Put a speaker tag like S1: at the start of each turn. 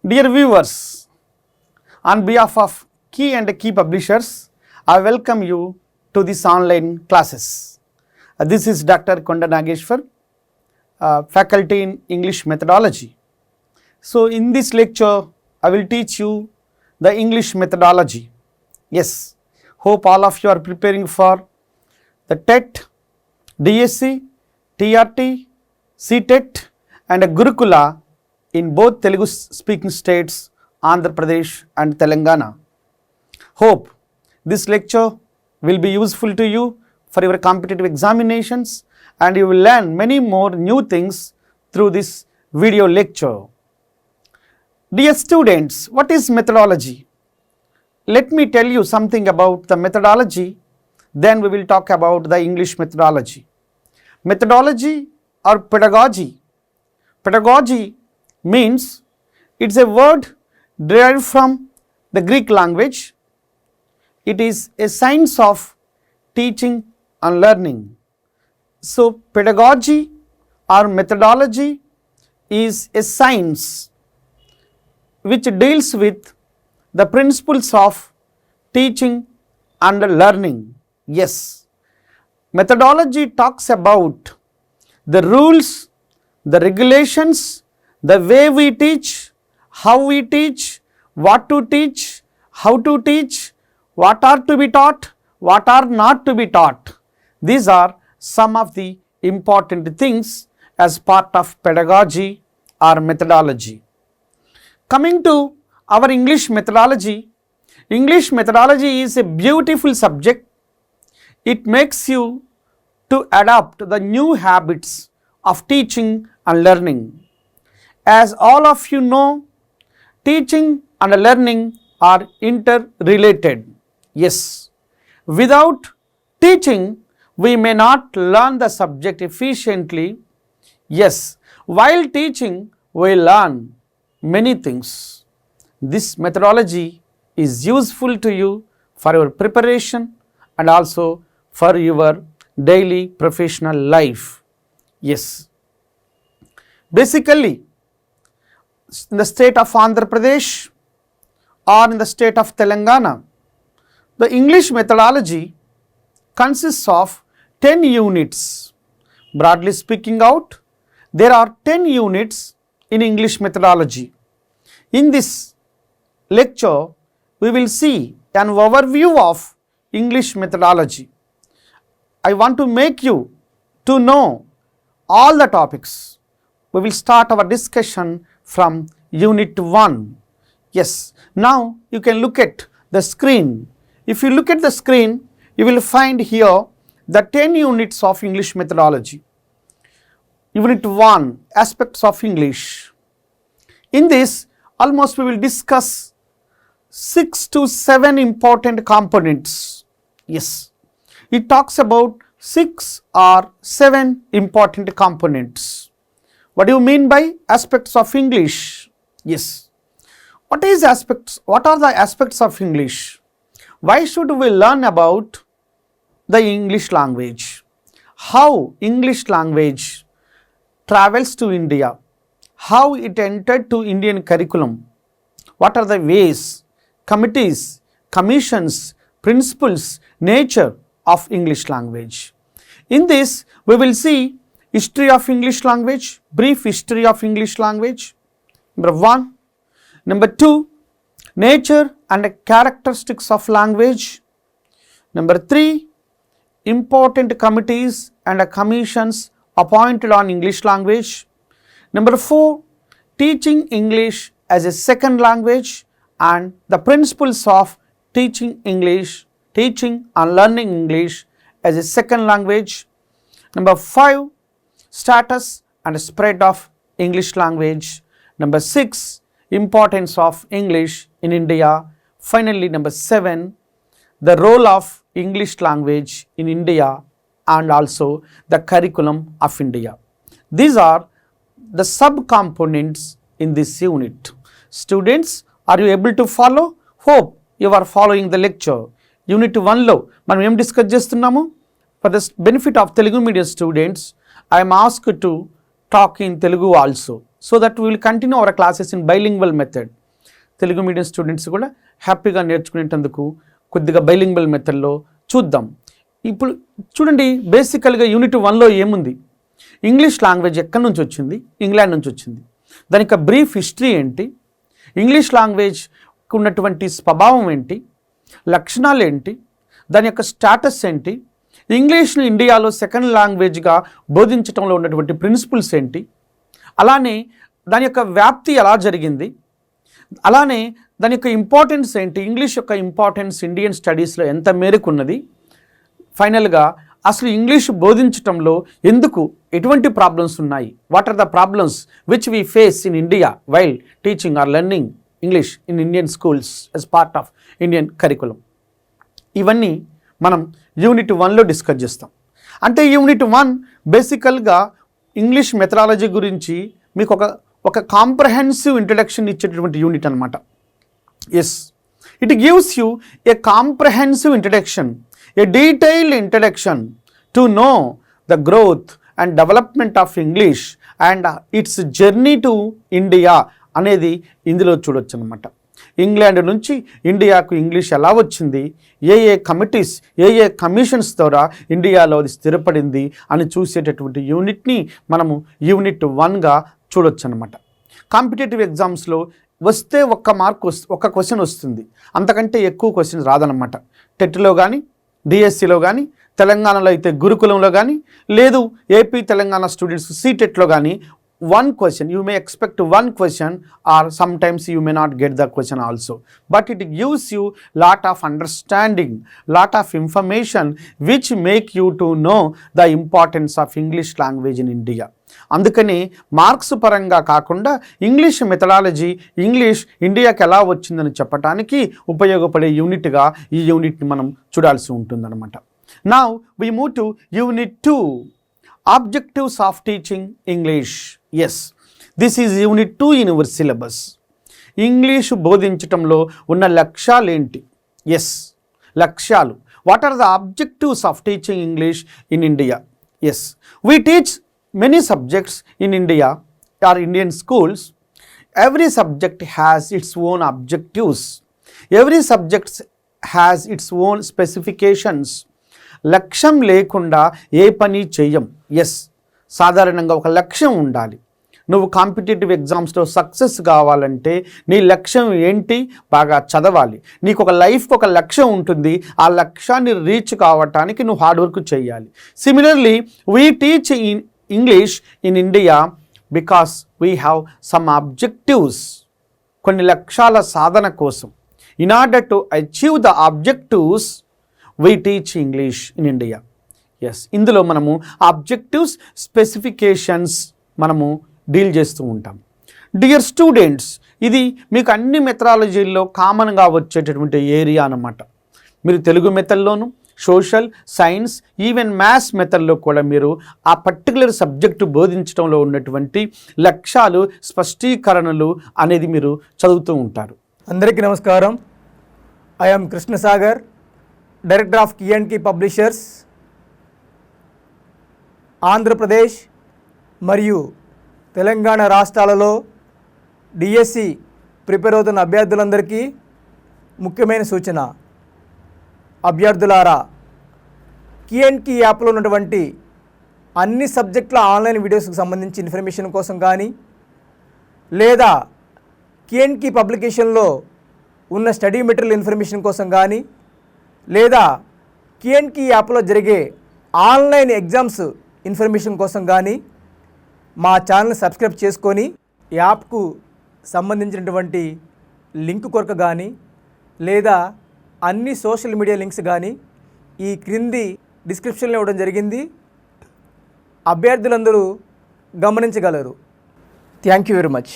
S1: Dear viewers, on behalf of Key and Key Publishers, I welcome you to this online classes. This is Dr. Konda Nageshwar, faculty in English methodology. So, in this lecture, I will teach you the English methodology. Yes, hope all of you are preparing for the TET, DSC, TRT, CTET and Gurukula in both Telugu speaking states, Andhra Pradesh and Telangana. Hope this lecture will be useful to you for your competitive examinations and you will learn many more new things through this video lecture. Dear students, what is methodology? Let me tell you something about the methodology, then we will talk about the English methodology. Methodology or pedagogy. Pedagogy means it's a word derived from the Greek language. It is a science of teaching and learning. So, pedagogy or methodology is a science which deals with the principles of teaching and learning. Yes, methodology talks about the rules, the regulations, the way we teach, how we teach, what to teach, how to teach, what are to be taught, what are not to be taught. These are some of the important things as part of pedagogy or methodology. Coming to our English methodology is a beautiful subject. It makes you to adopt the new habits of teaching and learning. As all of you know, teaching and learning are interrelated. Yes, without teaching, we may not learn the subject efficiently. Yes, while teaching, we learn many things. This methodology is useful to you for your preparation and also for your daily professional life. Yes, basically in the state of Andhra Pradesh or in the state of Telangana, the English methodology consists of 10 units. Broadly speaking out, there are 10 units in English methodology. In this lecture, we will see an overview of English methodology. I want to make you to know all the topics. We will start our discussion from unit 1. Yes, now you can look at the screen. If you look at the screen, you will find here the 10 units of English methodology. Unit 1, aspects of English. In this, almost we will discuss 6 to 7 important components. Yes, it talks about 6 or 7 important components. What do you mean by aspects of English? Yes, what are the aspects of English? Why should we learn about the English language? How English language travels to India? How it entered to Indian curriculum? What are the ways, committees, commissions, principles, nature of English language? In this, we will see history of English language, brief history of English language, number 1. Number 2, nature and characteristics of language. Number 3, important committees and commissions appointed on English language. Number 4, teaching English as a second language and the principles of teaching English, teaching and learning English as a second language. Number 5, status and spread of English language. Number 6, importance of English in India. Finally, number 7, the role of English language in India and also the curriculum of India. These are the sub-components in this unit. Students, are you able to follow? Hope you are following the lecture. Unit 1లో మనం ఏం discuss చేస్తున్నాము? For the benefit of Telugu medium students, I am asked to talk in Telugu also. So that we will continue our classes in bilingual method. Telugu medium students కూడా హ్యాపీగా నేర్చుకునేటందుకు కొద్దిగా bilingual మెథడ్లో చూద్దాం. ఇప్పుడు చూడండి, బేసికల్గా యూనిట్ 1లో ఏముంది? ఇంగ్లీష్ లాంగ్వేజ్ ఎక్కడి నుంచి వచ్చింది? ఇంగ్లాండ్ నుంచి వచ్చింది. దాని యొక్క బ్రీఫ్ హిస్టరీ ఏంటి, ఇంగ్లీష్ లాంగ్వేజ్ ఉన్నటువంటి స్వభావం ఏంటి, లక్షణాలు ఏంటి, దాని యొక్క స్టాటస్ ఏంటి, ఇంగ్లీష్ను ఇండియాలో సెకండ్ లాంగ్వేజ్గా బోధించడంలో ఉన్నటువంటి ప్రిన్సిపల్స్ ఏంటి, అలానే దాని యొక్క వ్యాప్తి ఎలా జరిగింది, అలానే దాని యొక్క ఇంపార్టెన్స్ ఏంటి, ఇంగ్లీష్ యొక్క ఇంపార్టెన్స్ ఇండియన్ స్టడీస్లో ఎంత మేరకు ఉన్నది, ఫైనల్గా అసలు ఇంగ్లీష్ బోధించటంలో ఎందుకు ఎటువంటి ప్రాబ్లమ్స్ ఉన్నాయి, what are the problems which we face in India while teaching or learning English in Indian schools as part of Indian curriculum. ఇవన్నీ మనం యూనిట్ 1లో డిస్కస్ చేస్తాం. అంటే యూనిట్ 1 బేసికల్గా ఇంగ్లీష్ మెథడాలజీ గురించి మీకు ఒక కాంప్రహెన్సివ్ ఇంట్రడక్షన్ ఇచ్చేటటువంటి యూనిట్ అనమాట. Yes, it gives you a comprehensive introduction, a detailed introduction to know the growth and development of English and its journey to India అనేది ఇందులో చూడొచ్చు అనమాట. ఇంగ్లాండ్ నుంచి ఇండియాకు ఇంగ్లీష్ ఎలా వచ్చింది, ఏ కమిటీస్ ఏ కమిషన్స్ ద్వారా ఇండియాలో అది స్థిరపడింది అని చూసేటటువంటి యూనిట్ని మనము యూనిట్ 1గా చూడొచ్చు అనమాట. కాంపిటేటివ్ ఎగ్జామ్స్లో వస్తే ఒక్క క్వశ్చన్ వస్తుంది, అంతకంటే ఎక్కువ క్వశ్చన్స్ రాదనమాట. టెట్లో కానీ, డిఎస్సిలో కానీ, తెలంగాణలో అయితే గురుకులంలో కానీ, లేదు ఏపీ తెలంగాణ స్టూడెంట్స్ సీటెట్లో కానీ one question, you may expect one question or sometimes you may not get the question also, but it gives you lot of understanding, lot of information which make you to know the importance of English language in India. అందుకని marks పరంగా కాకుండా English methodology, English ఇండియాకి ఎలా వచ్చిందని చెప్పడానికి ఉపయోగపడే యూనిట్గా ఈ యూనిట్ని మనం చూడాల్సి ఉంటుందన్నమాట. Now we move to unit 2, Objectives of teaching English. Yes, this is unit 2 in our syllabus. English బోధించటంలో ఉన్న లక్ష్యాలు ఏంటి? ఎస్, లక్ష్యాలు. What are the objectives of teaching English in India? Yes, we teach many subjects in India or Indian schools. Every subject has its own objectives, every subject has its own specifications. లక్ష్యం లేకుండా ఏ పని చెయ్యం. Yes, సాధారణంగా ఒక లక్ష్యం ఉండాలి. నువ్వు competitive ఎగ్జామ్స్లో సక్సెస్ కావాలంటే నీ లక్ష్యం ఏంటి? బాగా చదవాలి. నీకు ఒక లైఫ్కి ఒక లక్ష్యం ఉంటుంది, ఆ లక్ష్యాన్ని రీచ్ కావటానికి నువ్వు హార్డ్ వర్క్ చేయాలి. Similarly we teach in English in India because we have some objectives. కొన్ని లక్ష్యాల సాధన కోసం, in order to achieve the objectives we teach English in India. Yes, ఇందులో మనము ఆబ్జెక్టివ్స్, స్పెసిఫికేషన్స్ మనము డీల్ చేస్తూ ఉంటాం. డియర్ స్టూడెంట్స్, ఇది మీకు అన్ని మెథడాలజీల్లో కామన్గా వచ్చేటటువంటి ఏరియా అన్నమాట. మీరు తెలుగు మెథడ్లోను, సోషల్, సైన్స్, ఈవెన్ మ్యాథ్స్ మెథడ్లో కూడా మీరు ఆ పర్టికులర్ సబ్జెక్టు బోధించడంలో ఉన్నటువంటి లక్ష్యాలు, స్పష్టీకరణలు అనేది మీరు చదువుతూ ఉంటారు.
S2: అందరికీ నమస్కారం. I am Krishna Sagar, director of K&K publishers. Andhra Pradesh మరియు తెలంగాణ రాష్ట్రాలలో డిఎస్సి ప్రిపేర్ అవుతున్న అభ్యర్థులందరికీ ముఖ్యమైన సూచన. అభ్యర్థులారా, K&K యాప్లో ఉన్నటువంటి అన్ని సబ్జెక్టుల ఆన్లైన్ వీడియోస్కి సంబంధించి ఇన్ఫర్మేషన్ కోసం కానీ, లేదా K&K పబ్లికేషన్లో ఉన్న స్టడీ మెటీరియల్ ఇన్ఫర్మేషన్ కోసం కానీ, లేదా K&K యాప్లో జరిగే ఆన్లైన్ ఎగ్జామ్స్ ఇన్ఫర్మేషన్ కోసం కానీ మా ఛానల్ని సబ్స్క్రైబ్ చేసుకొని యాప్కు సంబంధించినటువంటి లింక్ కొరకు కానీ, లేదా అన్ని సోషల్ మీడియా లింక్స్ కానీ ఈ క్రింది డిస్క్రిప్షన్లో ఇవ్వడం జరిగింది. అభ్యర్థులందరూ గమనించగలరు. Thank you very much.